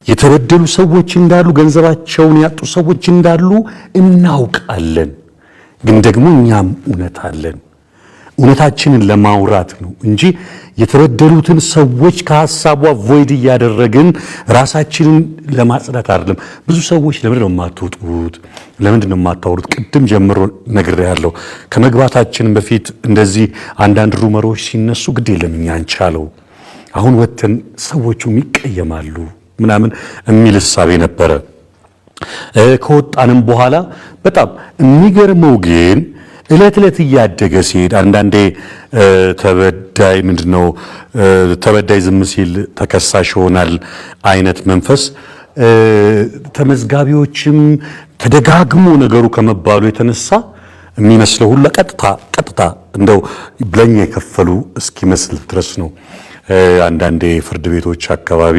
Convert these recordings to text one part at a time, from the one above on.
የተበደሉ ሰዎች እንዳሉ ገንዘባቸውን ያጡ ሰዎች እንዳሉ እናውቃለን። ግን ደግሞ እኛም እውነት አለን። እውነታችንን ለማውራት ነው እንጂ የተበደሉትን ሰዎች ከሐሳቧ ቮይድ እያደረግን ራሳችንን ለማጽዳት አይደለም። ብዙ ሰዎች ለምን ነው የማትወጡት? ለምንድን ነው የማታወሩት? ቅድም ጀምሮ ነግሬያለሁ። ከመግባታችን በፊት እንደዚህ አንዳንድ ሩመሮች ሲነሱ ግድ የለም እኛ እንቻለው፣ አሁን ወተን ሰዎቹም ይቀየማሉ ምናምን የሚል እሳቤ ነበረ። ከወጣንም በኋላ በጣም የሚገርመው ግን እለት እለት እያደገ ሲሄድ አንዳንዴ ተበዳይ ዝም ሲል ተከሳሽ ይሆናል አይነት መንፈስ ተመዝጋቢዎችም ተደጋግሞ ነገሩ ከመባሉ የተነሳ የሚመስለው ሁሉ ቀጥታ እንደው ብለኛ የከፈሉ እስኪመስል ድረስ ነው። አንዳንዴ ፍርድ ቤቶች አካባቢ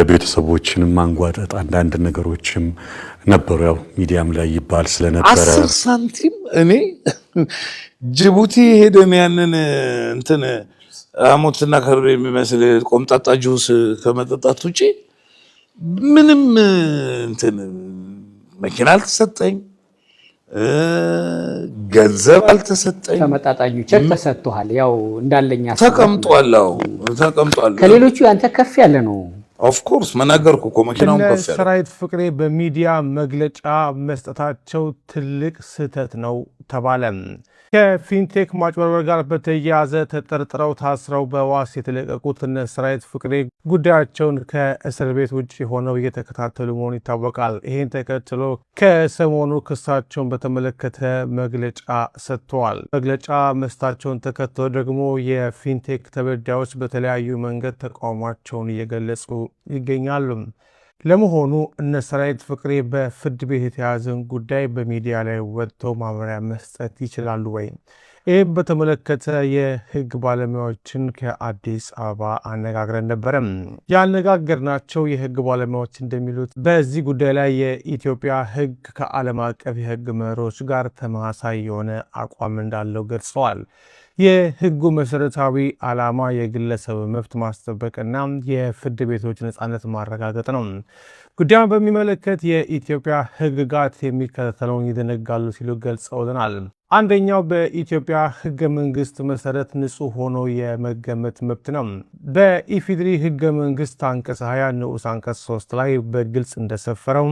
ቤተሰቦችንም ማንጓጠጥ አንዳንድ ነገሮችም ነበሩ። ያው ሚዲያም ላይ ይባል ስለነበረ 10 ሳንቲም እኔ ጅቡቲ ሄደን ያንን እንትን አሞትና ከርቤ የሚመስል ቆምጣጣ ጁስ ከመጠጣት ውጪ ምንም እንትን መኪና አልተሰጠኝ፣ ገንዘብ አልተሰጠኝ። ተመጣጣኙ ቸክ ተሰጥቷል። ያው እንዳለኛ ተቀምጧል። ከሌሎቹ ያንተ ከፍ ያለ ነው። ኦፍ ኮርስ መናገርኩ እኮ መኪናውን ከፍ ያለ። ሰራዊት ፍቅሬ በሚዲያ መግለጫ መስጠታቸው ትልቅ ስህተት ነው ተባለ። ከፊንቴክ ማጭበርበር ጋር በተያያዘ ተጠርጥረው ታስረው በዋስ የተለቀቁት እነ ሰራዊት ፍቅሬ ጉዳያቸውን ከእስር ቤት ውጭ ሆነው እየተከታተሉ መሆኑ ይታወቃል። ይህን ተከትሎ ከሰሞኑ ክሳቸውን በተመለከተ መግለጫ ሰጥተዋል። መግለጫ መስጠታቸውን ተከትሎ ደግሞ የፊንቴክ ተበዳዮች በተለያዩ መንገድ ተቃውሟቸውን እየገለጹ ይገኛሉ። ለመሆኑ እነ ሰራዊት ፍቅሬ በፍርድ ቤት የተያዘን ጉዳይ በሚዲያ ላይ ወጥተው ማብራሪያ መስጠት ይችላሉ ወይ? ይህም በተመለከተ የህግ ባለሙያዎችን ከአዲስ አበባ አነጋግረን ነበረ። ያነጋገርናቸው የህግ ባለሙያዎች እንደሚሉት በዚህ ጉዳይ ላይ የኢትዮጵያ ህግ ከዓለም አቀፍ የህግ መርሆች ጋር ተመሳሳይ የሆነ አቋም እንዳለው ገልጸዋል። የህጉ መሰረታዊ ዓላማ የግለሰብ መብት ማስጠበቅና የፍርድ ቤቶች ነፃነት ማረጋገጥ ነው። ጉዳዩን በሚመለከት የኢትዮጵያ ህግጋት የሚከተለውን ይደነጋሉ ሲሉ ገልጸውልናል። አንደኛው በኢትዮጵያ ህገ መንግስት መሰረት ንጹህ ሆኖ የመገመት መብት ነው። በኢፌዴሪ ህገ መንግስት አንቀጽ 20 ንዑስ አንቀጽ 3 ላይ በግልጽ እንደሰፈረው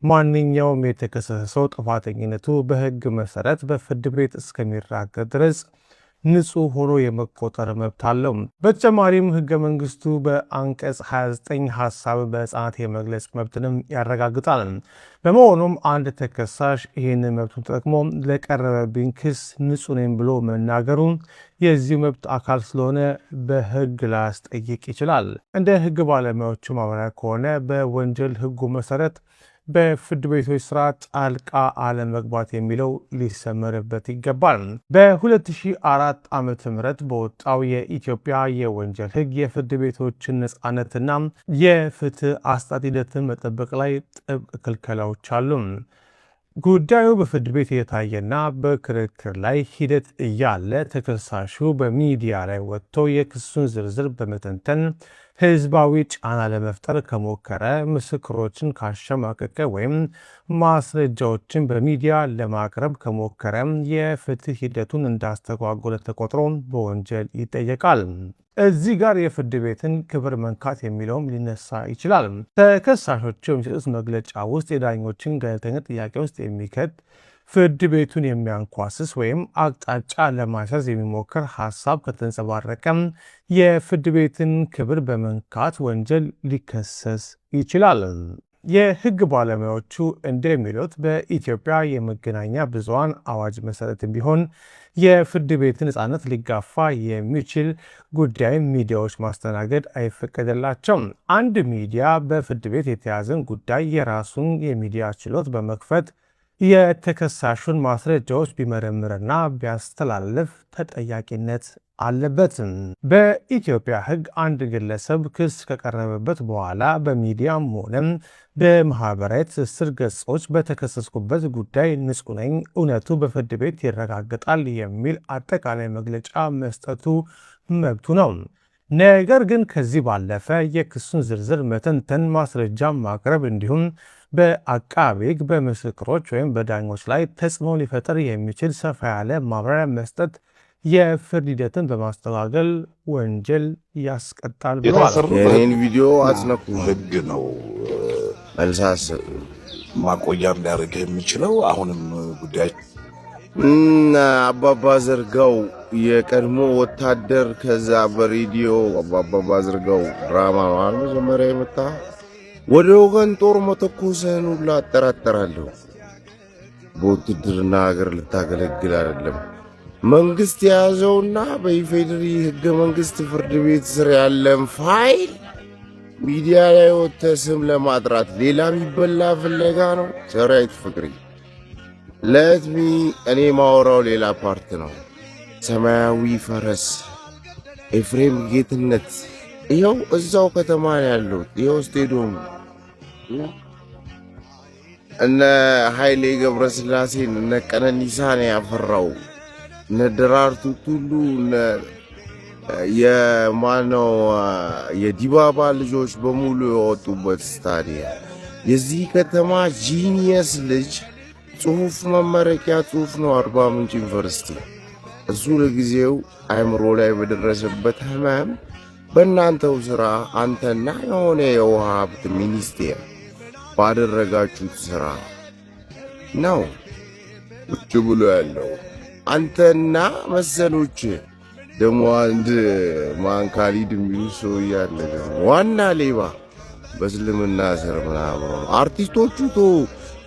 ማንኛውም የተከሰሰ ሰው ጥፋተኝነቱ በህግ መሰረት በፍርድ ቤት እስከሚራገጥ ድረስ ንጹህ ሆኖ የመቆጠር መብት አለው። በተጨማሪም ህገ መንግስቱ በአንቀጽ 29 ሀሳብን በነፃነት የመግለጽ መብትንም ያረጋግጣል። በመሆኑም አንድ ተከሳሽ ይህንን መብቱን ተጠቅሞ ለቀረበብኝ ክስ ንጹህ ነኝ ብሎ መናገሩ የዚህ መብት አካል ስለሆነ በህግ ላያስጠይቅ ይችላል። እንደ ህግ ባለሙያዎቹ ማብራሪያ ከሆነ በወንጀል ህጉ መሰረት በፍርድ ቤቶች ስራ ጣልቃ አለመግባት የሚለው ሊሰመርበት ይገባል። በ2004 ዓ.ም በወጣው የኢትዮጵያ የወንጀል ህግ የፍርድ ቤቶችን ነፃነትና የፍትህ አሰጣጥ ሂደትን መጠበቅ ላይ ጥብቅ ክልከላዎች አሉ። ጉዳዩ በፍርድ ቤት የታየና በክርክር ላይ ሂደት እያለ ተከሳሹ በሚዲያ ላይ ወጥቶ የክሱን ዝርዝር በመተንተን ህዝባዊ ጫና ለመፍጠር ከሞከረ፣ ምስክሮችን ካሸማቀቀ ወይም ማስረጃዎችን በሚዲያ ለማቅረብ ከሞከረ የፍትህ ሂደቱን እንዳስተጓጎለ ተቆጥሮ በወንጀል ይጠየቃል። እዚህ ጋር የፍርድ ቤትን ክብር መንካት የሚለውም ሊነሳ ይችላል። ተከሳሾቹ የሚሰጡት መግለጫ ውስጥ የዳኞችን ገለልተኝነት ጥያቄ ውስጥ የሚከት፣ ፍርድ ቤቱን የሚያንኳስስ ወይም አቅጣጫ ለማስያዝ የሚሞክር ሀሳብ ከተንጸባረቀም የፍርድ ቤትን ክብር በመንካት ወንጀል ሊከሰስ ይችላል። የህግ ባለሙያዎቹ እንደሚሉት በኢትዮጵያ የመገናኛ ብዙሃን አዋጅ መሰረት ቢሆን የፍርድ ቤትን ነፃነት ሊጋፋ የሚችል ጉዳይ ሚዲያዎች ማስተናገድ አይፈቀደላቸውም። አንድ ሚዲያ በፍርድ ቤት የተያዘን ጉዳይ የራሱን የሚዲያ ችሎት በመክፈት የተከሳሹን ማስረጃዎች ቢመረምርና ቢያስተላልፍ ተጠያቂነት አለበት። በኢትዮጵያ ህግ አንድ ግለሰብ ክስ ከቀረበበት በኋላ በሚዲያም ሆነ በማህበራዊ ትስስር ገጾች በተከሰስኩበት ጉዳይ ንጹህ ነኝ፣ እውነቱ በፍርድ ቤት ይረጋገጣል የሚል አጠቃላይ መግለጫ መስጠቱ መብቱ ነው። ነገር ግን ከዚህ ባለፈ የክሱን ዝርዝር መተንተን፣ ማስረጃ ማቅረብ እንዲሁም በአቃቤ ሕግ በምስክሮች ወይም በዳኞች ላይ ተጽዕኖ ሊፈጥር የሚችል ሰፋ ያለ ማብራሪያ መስጠት የፍርድ ሂደትን በማስተጓጎል ወንጀል ያስቀጣል ብለዋል። ይህን ቪዲዮ አጽነኩ ህግ ነው መልሳስ ማቆያ ሊያደርግ የሚችለው። አሁንም ጉዳይ አባባ ዘርጋው የቀድሞ ወታደር ከዛ በሬዲዮ አባባ ዘርጋው ድራማ ነው መጀመሪያ የመጣ ወደ ወገን ጦር መተኮስህን ሁላ አጠራጠራለሁ። በውትድርና ሀገር ልታገለግል አይደለም መንግስት የያዘውና በኢፌዴሪ ህገ መንግስት ፍርድ ቤት ስር ያለም ፋይል ሚዲያ ላይ ወጥተህ ስም ለማጥራት ሌላ የሚበላ ፍለጋ ነው። ሰራዊት ፍቅሪ ለትሚ እኔ ማወራው ሌላ ፓርት ነው። ሰማያዊ ፈረስ ኤፍሬም ጌትነት ይኸው እዛው ከተማ ነው ያለው። ይኸው ስቴዲየም እነ ኃይሌ ገብረስላሴን እነ ቀነኒሳን ያፈራው እነ ደራርቱ ቱሉ የማነው የዲባባ ልጆች በሙሉ የወጡበት ስታዲየም የዚህ ከተማ ጂኒየስ ልጅ ጽሁፍ መመረቂያ ጽሁፍ ነው። አርባ ምንጭ ዩኒቨርሲቲ እሱ ለጊዜው አእምሮ ላይ በደረሰበት ህመም በእናንተው ስራ አንተና የሆነ የውሃ ሀብት ሚኒስቴር ባደረጋችሁት ስራ ነው ቁጭ ብሎ ያለው። አንተና መሰሎች ደግሞ አንድ ማንካሊድ የሚሉ ሰው እያለ ዋና ሌባ በእስልምና ስር ምናምን አርቲስቶቹ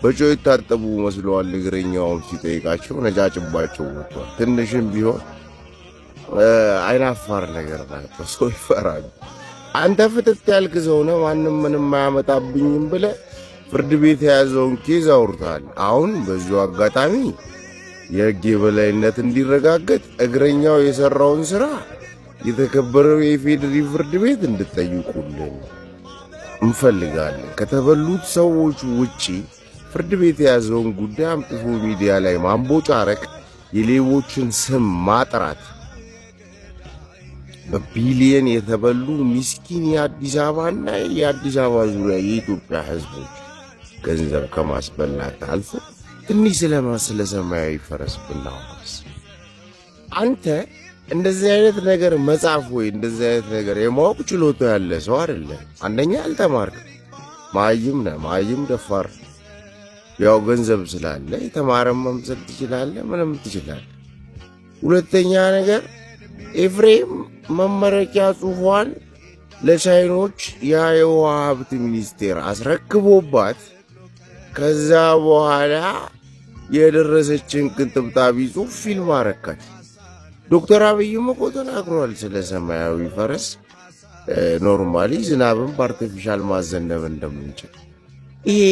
በጨው የታጠቡ መስለዋል። እግረኛውም ሲጠይቃቸው ነጫጭባቸው ወጥቷል። ትንሽም ቢሆን አይናፋር ነገር ናቸው። ሰው ይፈራል። አንተ ፍትት ያልክ ሰው ነህ። ማንም ምንም አያመጣብኝም ብለህ ፍርድ ቤት የያዘውን ኬዝ አውርታል። አሁን በዚሁ አጋጣሚ የህግ የበላይነት እንዲረጋገጥ እግረኛው የሰራውን ስራ የተከበረው የኢፌዴሪ ፍርድ ቤት እንድጠይቁልን እንፈልጋለን። ከተበሉት ሰዎች ውጪ ፍርድ ቤት የያዘውን ጉዳይ አምጥፎ ሚዲያ ላይ ማንቦጫረቅ፣ የሌቦችን ስም ማጥራት፣ በቢሊየን የተበሉ ሚስኪን የአዲስ አበባና የአዲስ አበባ ዙሪያ የኢትዮጵያ ህዝቦች ገንዘብ ከማስበላት አልፎ ትንሽ ስለ ሰማያዊ ፈረስ ብናወራስ? አንተ እንደዚህ አይነት ነገር መጻፍ ወይ እንደዚህ አይነት ነገር የማወቅ ችሎታ ያለ ሰው አይደለም። አንደኛ አልተማርክ፣ ማይም ነህ፣ ማይም ደፋር። ያው ገንዘብ ስላለ የተማረም መምሰል ትችላለህ፣ ምንም ትችላለህ። ሁለተኛ ነገር ኤፍሬም መመረቂያ ጽሑፏን ለቻይኖች የውሃ ሀብት ሚኒስቴር አስረክቦባት ከዛ በኋላ የደረሰችን ቅንጥብጣቢ ጽሑፍ ፊልም አረካች። ዶክተር አብይም እኮ ተናግሯል ስለ ሰማያዊ ፈረስ ኖርማሊ ዝናብን በአርቲፊሻል ማዘነብ እንደምንችል። ይሄ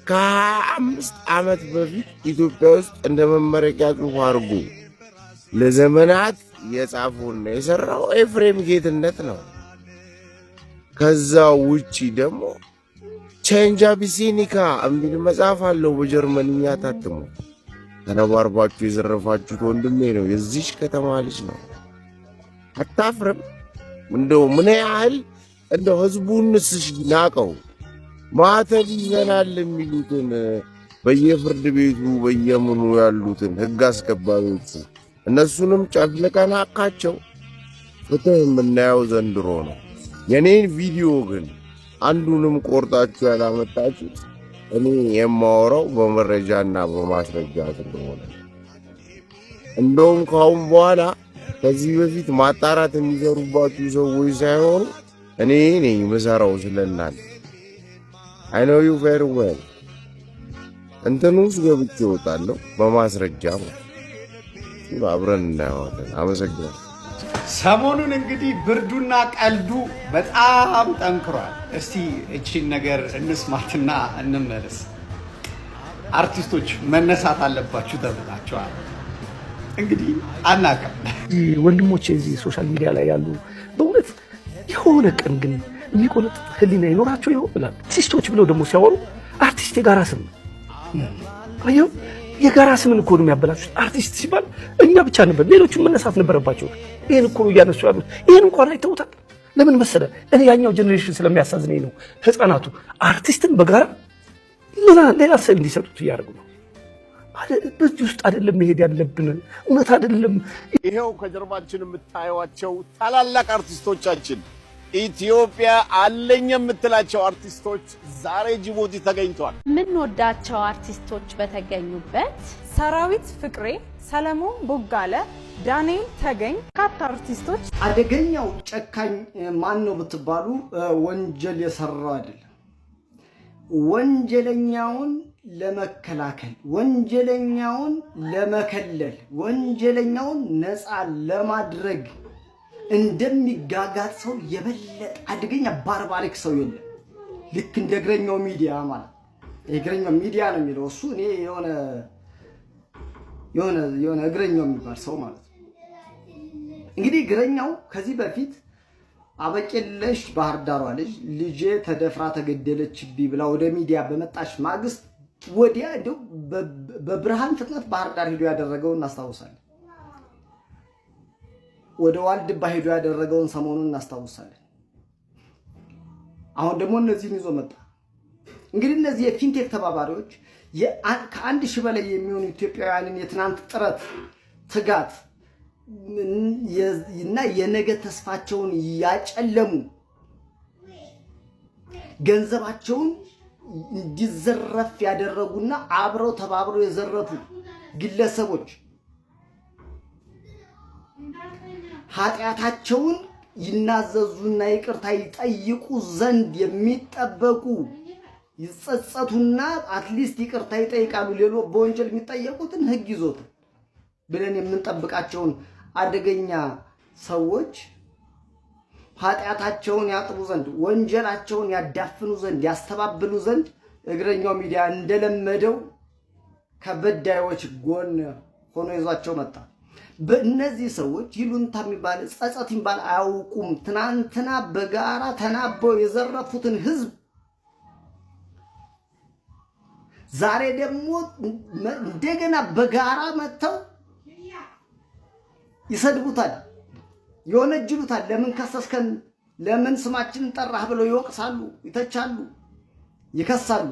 ከ25 ዓመት በፊት ኢትዮጵያ ውስጥ እንደ መመረቂያ ጽሑፍ አድርጎ ለዘመናት የጻፈውና የሰራው ኤፍሬም ጌትነት ነው። ከዛ ውጪ ደግሞ ቼንጅ አቢሲኒካ የሚል መጽሐፍ አለው በጀርመንኛ ታትሞ። ተነባርባችሁ የዘረፋችሁት ወንድሜ ነው፣ የዚች ከተማ ልጅ ነው። አታፍርም? እንደው ምን ያህል እንደው ህዝቡን ንስሽ ናቀው። ማተብ ይዘናል የሚሉትን በየፍርድ ቤቱ በየምኑ ያሉትን ህግ አስከባሪዎች እነሱንም ጨፍልቀን አቃቸው። ፍትህ የምናየው ዘንድሮ ነው። የኔን ቪዲዮ ግን አንዱንም ቆርጣችሁ ያላመጣችሁት እኔ የማወራው በመረጃና በማስረጃ ስለሆነ እንደውም ካሁን በኋላ ከዚህ በፊት ማጣራት የሚሰሩባችሁ ሰዎች ሳይሆኑ እኔ ነኝ የምሰራው ስለናል። I know you very well። እንትኑ ውስጥ ገብቼ እወጣለሁ በማስረጃ አብረን እናየዋለን። አመሰግናለሁ። ሰሞኑን እንግዲህ ብርዱና ቀልዱ በጣም ጠንክሯል። እስቲ እቺን ነገር እንስማትና እንመለስ። አርቲስቶች መነሳት አለባችሁ ተብላችኋል። እንግዲህ አናውቅም። ወንድሞቼ እዚህ ሶሻል ሚዲያ ላይ ያሉ በእውነት የሆነ ቀን ግን የሚቆነጥ ህሊና ይኖራቸው ይሆን ብላል። አርቲስቶች ብለው ደግሞ ሲያወሩ አርቲስት የጋራ ስም ነው። የጋራ ስምን እኮ ነው የሚያበላሹት። አርቲስት ሲባል እኛ ብቻ ነበር፣ ሌሎቹም መነሳት ነበረባቸው። ይሄን እኮ ነው እያነሱ ያሉት። ይሄን እንኳን አይተውታል። ለምን መሰለ እኔ ያኛው ጀነሬሽን ስለሚያሳዝነኝ ነው። ህፃናቱ አርቲስትን በጋራ ሌላ ስዕል እንዲሰጡት እያደረጉ ነው። በዚህ ውስጥ አይደለም መሄድ ያለብን፣ እውነት አይደለም። ይሄው ከጀርባችን የምታዩዋቸው ታላላቅ አርቲስቶቻችን ኢትዮጵያ አለኝ የምትላቸው አርቲስቶች ዛሬ ጅቡቲ ተገኝተዋል። ምን ወዳቸው አርቲስቶች በተገኙበት ሰራዊት ፍቅሬ፣ ሰለሞን ቦጋለ፣ ዳንኤል ተገኝ ካታ አርቲስቶች። አደገኛው ጨካኝ ማን ነው ብትባሉ ወንጀል የሰራው አይደለም። ወንጀለኛውን ለመከላከል፣ ወንጀለኛውን ለመከለል፣ ወንጀለኛውን ነፃ ለማድረግ እንደሚጋጋጥ ሰው የበለጠ አደገኛ ባርባሪክ ሰው የለም። ልክ እንደ እግረኛው ሚዲያ ማለት እግረኛው ሚዲያ ነው የሚለው እሱ። እኔ የሆነ እግረኛው የሚባል ሰው ማለት ነው። እንግዲህ እግረኛው ከዚህ በፊት አበቄለሽ ባህር ዳሯ ልጄ ተደፍራ ተገደለችብኝ ብላ ወደ ሚዲያ በመጣች ማግስት ወዲያ እንደው በብርሃን ፍጥነት ባህር ዳር ሄዶ ያደረገውን እናስታውሳለን። ወደ ዋልድባ ሄዶ ያደረገውን ሰሞኑን እናስታውሳለን። አሁን ደግሞ እነዚህን ይዞ መጣ። እንግዲህ እነዚህ የፊንቴክ ተባባሪዎች ከ1000 በላይ የሚሆኑ ኢትዮጵያውያንን የትናንት ጥረት፣ ትጋት እና የነገ ተስፋቸውን ያጨለሙ፣ ገንዘባቸውን እንዲዘረፍ ያደረጉና አብረው ተባብረው የዘረፉ ግለሰቦች ኃጢአታቸውን ይናዘዙና ይቅርታ ይጠይቁ ዘንድ የሚጠበቁ ይጸጸቱና አትሊስት ይቅርታ ይጠይቃሉ። ሌሎ በወንጀል የሚጠየቁትን ህግ ይዞት ብለን የምንጠብቃቸውን አደገኛ ሰዎች ኃጢአታቸውን ያጥቡ ዘንድ፣ ወንጀላቸውን ያዳፍኑ ዘንድ፣ ያስተባብሉ ዘንድ እግረኛው ሚዲያ እንደለመደው ከበዳዮች ጎን ሆኖ ይዟቸው መጣ። በእነዚህ ሰዎች ይሉንታ የሚባል ጸጸት የሚባል አያውቁም። ትናንትና በጋራ ተናበው የዘረፉትን ህዝብ ዛሬ ደግሞ እንደገና በጋራ መተው ይሰድቡታል፣ ይወነጅሉታል። ለምን ከሰስከን፣ ለምን ስማችንን ጠራህ ብለው ይወቅሳሉ፣ ይተቻሉ፣ ይከሳሉ።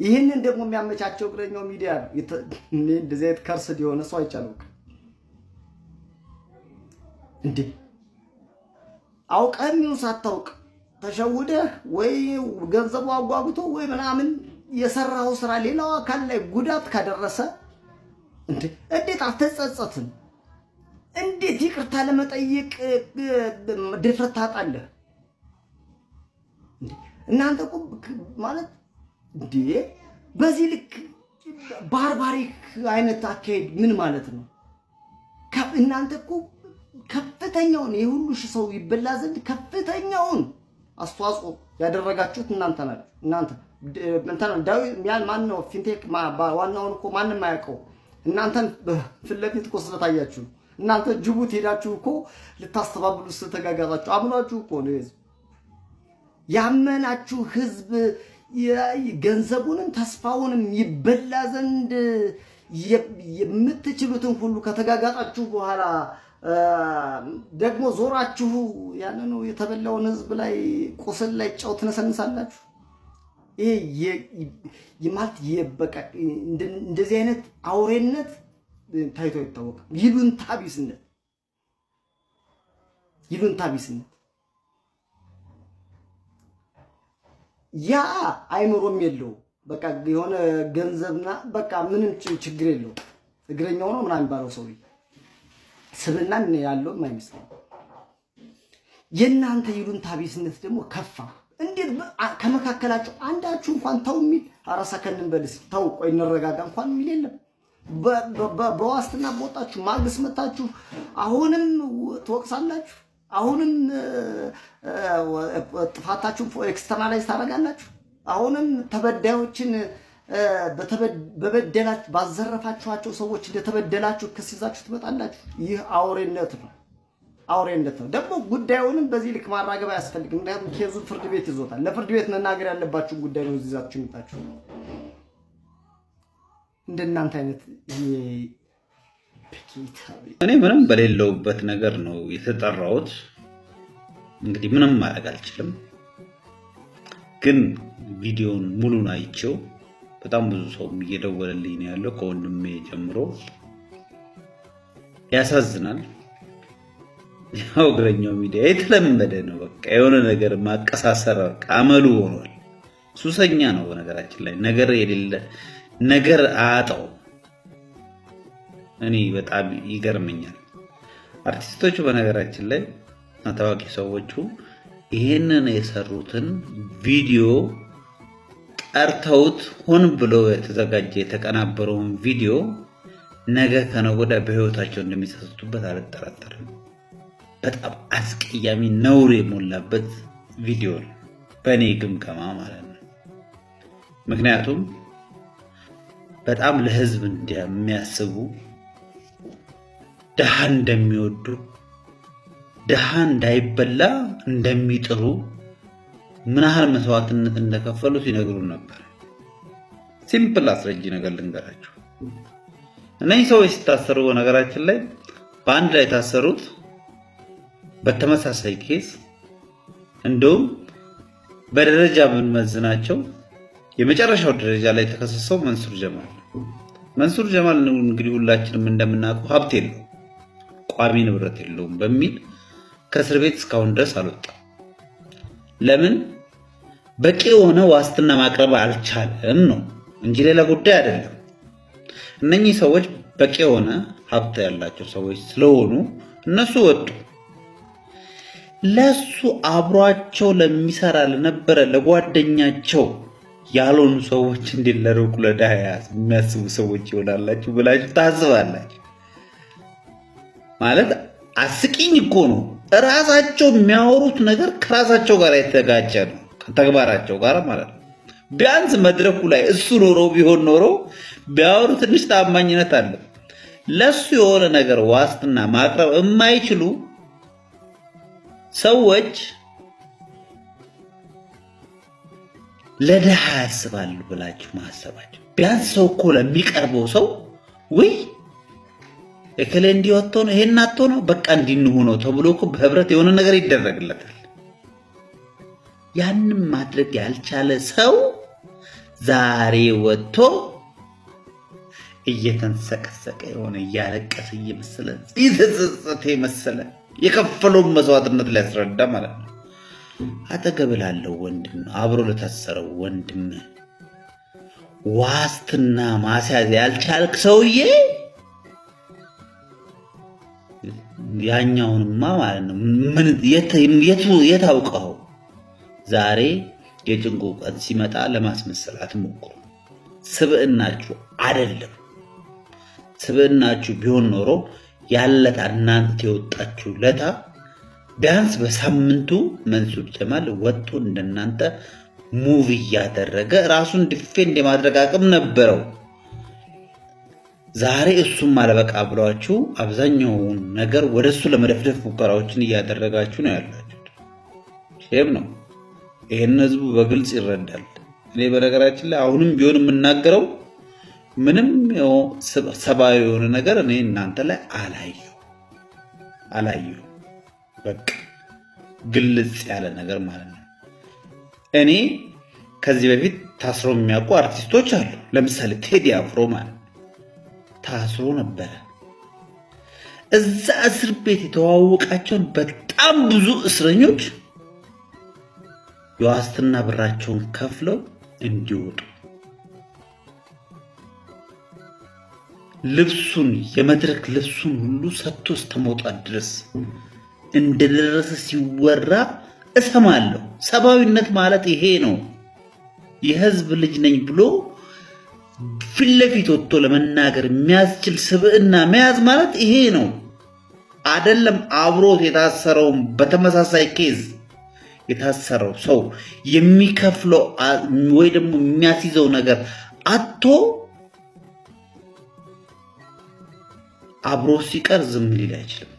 ይህንን ደግሞ የሚያመቻቸው እግረኛው ሚዲያ ነው። እንደዚህ አይነት ከርስድ የሆነ ሰው አይቻለው እንዴ! አውቀህም ይሁን ሳታውቅ ተሸውደህ ወይ ገንዘቡ አጓጉቶ ወይ ምናምን የሰራው ስራ ሌላው አካል ላይ ጉዳት ካደረሰ እንዴት አትጸጸትም? እንዴት ይቅርታ ለመጠየቅ ድፍረት ታጣለህ? እናንተ እኮ ማለት እንዴ በዚህ ልክ ባርባሪክ አይነት አካሄድ ምን ማለት ነው? እናንተ እኮ ከፍተኛውን የሁሉ ሰው ይበላ ዘንድ ከፍተኛውን አስተዋጽኦ ያደረጋችሁት እናንተ ናችሁ። እናንተ ማን ነው ፊንቴክ ዋናውን እኮ ማንም አያውቀው። እናንተን ፊት ለፊት እኮ ስለታያችሁ እናንተ ጅቡቲ ሄዳችሁ እኮ ልታስተባብሉ ስትጋጋዛችሁ አምናችሁ እኮ ነው። ያመናችሁ ህዝብ ገንዘቡንም ተስፋውንም ይበላ ዘንድ የምትችሉትን ሁሉ ከተጋጋጣችሁ በኋላ ደግሞ ዞራችሁ ያንኑ የተበላውን ህዝብ ላይ ቁስል ላይ ጨው ትነሰንሳላችሁ። ይሄ የማለት የበቃ እንደዚህ አይነት አውሬነት ታይቶ ይታወቃል። ይሉንታ ቢስነት ያ አይምሮም የለው። በቃ የሆነ ገንዘብና በቃ ምንም ችግር የለው። እግረኛው ነው ምናምን ባለው ሰው ስብና ያለው የማይመስል የእናንተ ይሉንታ ቢስነት ደግሞ ከፋ። እንዴት ከመካከላችሁ አንዳችሁ እንኳን ተው የሚል አራሳከንን በልስ ተው ቆይ እንረጋጋ እንኳን የሚል የለም። በዋስትና በወጣችሁ ማግስት መታችሁ አሁንም ትወቅሳላችሁ። አሁንም ጥፋታችሁን ኤክስተርናላይዝ ታደርጋላችሁ። አሁንም ተበዳዮችን በበደላችሁ ባዘረፋችኋቸው ሰዎች እንደተበደላችሁ ክስ ይዛችሁ ትመጣላችሁ። ይህ አውሬነት ነው። ደግሞ ጉዳዩንም በዚህ ልክ ማራገብ አያስፈልግም። ምክንያቱም ኬዙን ፍርድ ቤት ይዞታል። ለፍርድ ቤት መናገር ያለባችሁ ጉዳይ ነው ይዛችሁ መጣችሁ። እንደናንተ አይነት እኔ ምንም በሌለውበት ነገር ነው የተጠራሁት። እንግዲህ ምንም ማድረግ አልችልም። ግን ቪዲዮውን ሙሉን አይቼው በጣም ብዙ ሰው እየደወለልኝ ነው ያለው ከወንድሜ ጀምሮ። ያሳዝናል። ያው እግረኛው ሚዲያ የተለመደ ነው። በቃ የሆነ ነገር ማቀሳሰር አመሉ ሆኗል። ሱሰኛ ነው በነገራችን ላይ ነገር የሌለ ነገር አጣው። እኔ በጣም ይገርመኛል። አርቲስቶቹ በነገራችን ላይ ታዋቂ ሰዎቹ ይሄንን የሰሩትን ቪዲዮ ጠርተውት ሆን ብሎ የተዘጋጀ የተቀናበረውን ቪዲዮ ነገ ከነገ ወዲያ በህይወታቸው እንደሚሰጡበት አልጠራጠርም። በጣም አስቀያሚ ነውር የሞላበት ቪዲዮ ነው በእኔ ግምገማ ማለት ነው። ምክንያቱም በጣም ለህዝብ እንደሚያስቡ ድሃ እንደሚወዱ ድሃ እንዳይበላ እንደሚጥሩ ምን ያህል መስዋዕትነት እንደከፈሉ ሲነግሩን ነበር። ሲምፕል አስረጂ ነገር ልንገራችሁ። እነዚህ ሰዎች ሲታሰሩ በነገራችን ላይ በአንድ ላይ ታሰሩት በተመሳሳይ ኬስ እንደውም በደረጃ ብንመዝናቸው የመጨረሻው ደረጃ ላይ ተከሰሰው መንሱር ጀማል። መንሱር ጀማል እንግዲህ ሁላችንም እንደምናውቀው ሀብት የለውም፣ ቋሚ ንብረት የለውም በሚል ከእስር ቤት እስካሁን ድረስ አልወጣም። ለምን? በቂ የሆነ ዋስትና ማቅረብ አልቻለም ነው እንጂ ሌላ ጉዳይ አይደለም። እነኚህ ሰዎች በቂ የሆነ ሀብት ያላቸው ሰዎች ስለሆኑ እነሱ ወጡ። ለሱ አብሯቸው ለሚሰራ ለነበረ ለጓደኛቸው ያልሆኑ ሰዎች እንዴት ለሩቅ ለድሃ የሚያስቡ ሰዎች ይሆናላችሁ ብላችሁ ታስባላችሁ? ማለት አስቂኝ እኮ ነው። ራሳቸው የሚያወሩት ነገር ከራሳቸው ጋር የተጋጨ ነው፣ ከተግባራቸው ጋር ማለት ነው። ቢያንስ መድረኩ ላይ እሱ ኖሮ ቢሆን ኖሮ ቢያወሩ ትንሽ ታማኝነት አለ። ለሱ የሆነ ነገር ዋስትና ማቅረብ የማይችሉ ሰዎች ለድሃ ያስባሉ ብላችሁ ማሰባቸው። ቢያንስ ሰው እኮ ለሚቀርበው ሰው ወይ እከሌ እንዲወጥቶ ነው ይሄን አጥቶ ነው በቃ እንዲንሁ ነው ተብሎ እኮ በህብረት የሆነ ነገር ይደረግለታል። ያንን ማድረግ ያልቻለ ሰው ዛሬ ወጥቶ እየተንሰቀሰቀ የሆነ እያለቀሰ እየመሰለ እየተጸጸተ መሰለ የከፈለውን መስዋዕትነት ሊያስረዳ ማለት ነው። አጠገብ ላለው ወንድም አብሮ ለታሰረው ወንድም ዋስትና ማስያዝ ያልቻልክ ሰውዬ ያኛውንማ ማለት ነው ምን የታውቀው ዛሬ የጭንቁ ቀን ሲመጣ ለማስመሰል አትሞክሩ። ስብዕናችሁ አይደለም። ስብዕናችሁ ቢሆን ኖሮ ያለታ እናንተ የወጣችሁ ለታ ቢያንስ በሳምንቱ መንሱር ጀማል ወጥቶ እንደናንተ ሙቭ እያደረገ ራሱን ዲፌንድ የማድረግ አቅም ነበረው። ዛሬ እሱም አለበቃ ብሏችሁ አብዛኛውን ነገር ወደሱ ለመደፍደፍ ሙከራዎችን እያደረጋችሁ ነው ያላችሁት። ሼም ነው። ይሄን ህዝቡ በግልጽ ይረዳል። እኔ በነገራችን ላይ አሁንም ቢሆን የምናገረው ምንም ሰብአዊ የሆነ ነገር እኔ እናንተ ላይ አላየሁ። በቃ ግልጽ ያለ ነገር ማለት ነው። እኔ ከዚህ በፊት ታስሮ የሚያውቁ አርቲስቶች አሉ። ለምሳሌ ቴዲ አፍሮ ማለት ታስሮ ነበረ። እዛ እስር ቤት የተዋወቃቸውን በጣም ብዙ እስረኞች የዋስትና ብራቸውን ከፍለው እንዲወጡ ልብሱን የመድረክ ልብሱን ሁሉ ሰጥቶ እስከመውጣት ድረስ እንደደረሰ ሲወራ እሰማለሁ። ሰብአዊነት ማለት ይሄ ነው። የህዝብ ልጅ ነኝ ብሎ ፊት ለፊት ወጥቶ ለመናገር የሚያስችል ስብዕና መያዝ ማለት ይሄ ነው። አይደለም አብሮት የታሰረውን በተመሳሳይ ኬዝ የታሰረው ሰው የሚከፍለው ወይ ደግሞ የሚያስይዘው ነገር አጥቶ አብሮ ሲቀር ዝም ሊል አይችልም።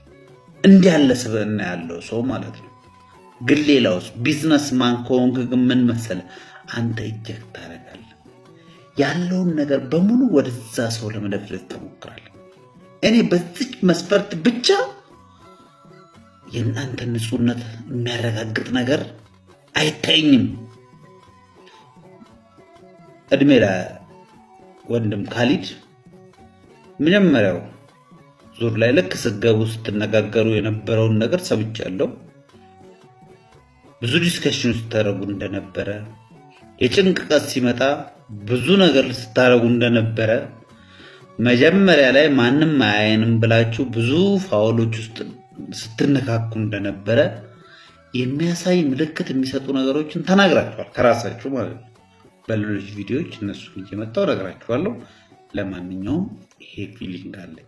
እንዲህ ያለ ስብዕና ያለው ሰው ማለት ነው። ግን ሌላውስ ቢዝነስማን ከሆንክ ግን ምን መሰለ አንተ እጅግ ታደርጋለህ። ያለውን ነገር በሙሉ ወደዛ ሰው ለመደፍለጥ ትሞክራለህ። እኔ በዚህ መስፈርት ብቻ የእናንተ ንጹህነት የሚያረጋግጥ ነገር አይታየኝም። እድሜ ለወንድም ካሊድ መጀመሪያው ዙር ላይ ልክ ስትገቡ ስትነጋገሩ የነበረውን ነገር ሰምቻለሁ። ብዙ ዲስከሽን ስታደርጉ እንደነበረ የጭንቀት ሲመጣ ብዙ ነገር ስታደርጉ እንደነበረ መጀመሪያ ላይ ማንም አያየንም ብላችሁ ብዙ ፋውሎች ውስጥ ስትነካኩ እንደነበረ የሚያሳይ ምልክት የሚሰጡ ነገሮችን ተናግራችኋል፣ ከራሳችሁ ማለት ነው። በሌሎች ቪዲዮዎች እነሱ እየመጣው ነግራችኋለሁ። ለማንኛውም ይሄ ፊሊንግ አለኝ።